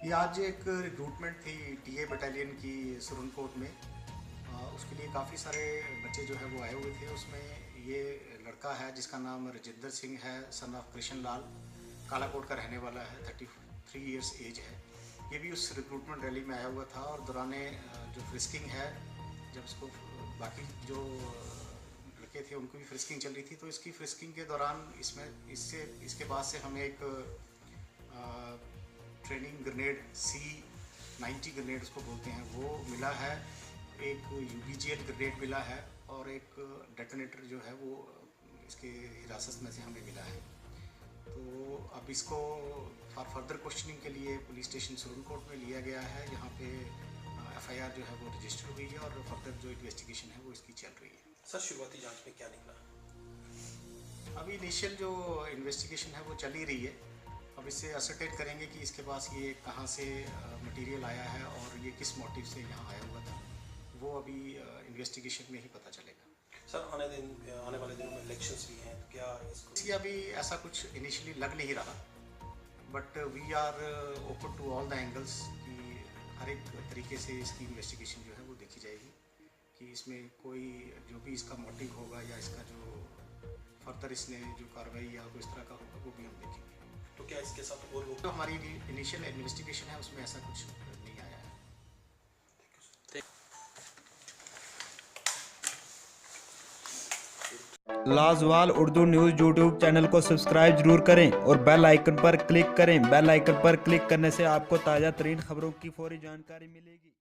ये आज एक रिक्रूटमेंट थी टीए बटालियन की सुरनकोट में। उसके लिए काफ़ी सारे बच्चे जो है वो आए हुए थे। उसमें ये लड़का है जिसका नाम रजिंदर सिंह है, सन ऑफ कृष्ण लाल, कालाकोट का रहने वाला है, 33 ईयर्स एज है। ये भी उस रिक्रूटमेंट रैली में आया हुआ था और दौरान जो फ्रिस्किंग है, जब इसको बाकी जो लड़के थे उनको भी फ्रिस्किंग चल रही थी, तो इसकी फ्रिस्किंग के दौरान इसके बाद से हमें एक ट्रेनिंग ग्रेनेड C90 ग्रेनेड उसको बोलते हैं वो मिला है, एक UBGL ग्रेनेड मिला है और एक डेटोनेटर जो है वो इसके हिरासत में से हमें मिला है। तो अब इसको फॉर फर्दर क्वेश्चनिंग के लिए पुलिस स्टेशन सुरनकोट में लिया गया है। यहाँ पे FIR जो है वो रजिस्टर हुई है और फर्दर जो इन्वेस्टिगेशन है वो इसकी चल रही है। सर, शुरुआती जांच में क्या निकला? अभी इनिशियल जो इन्वेस्टिगेशन है वो चल ही रही है। अब इससे असरटेन करेंगे कि इसके पास ये कहाँ से मटेरियल आया है और ये किस मोटिव से यहाँ आया हुआ था, वो अभी इन्वेस्टिगेशन में ही पता चलेगा। सर, आने वाले दिनों में इलेक्शंस भी हैं, क्या इसको अभी ऐसा कुछ इनिशियली लग नहीं रहा, but we are open to all the angles कि हर एक तरीके से इसकी इन्वेस्टिगेशन जो है वो देखी जाएगी कि इसमें कोई जो भी इसका मोटिव होगा या इसका जो फर्दर इसने जो कार्रवाई या कोई इस तरह का होगा वो भी हम देखेंगे। तो क्या इसके साथ और लोग? तो हमारी इनिशियल इन्वेस्टिगेशन है उसमें ऐसा कुछ नहीं आया है। लाजवाल उर्दू न्यूज़ यूट्यूब चैनल को सब्सक्राइब जरूर करें और बेल आइकन पर क्लिक करें। बेल आइकन पर क्लिक करने से आपको ताज़ा तरीन खबरों की फौरी जानकारी मिलेगी।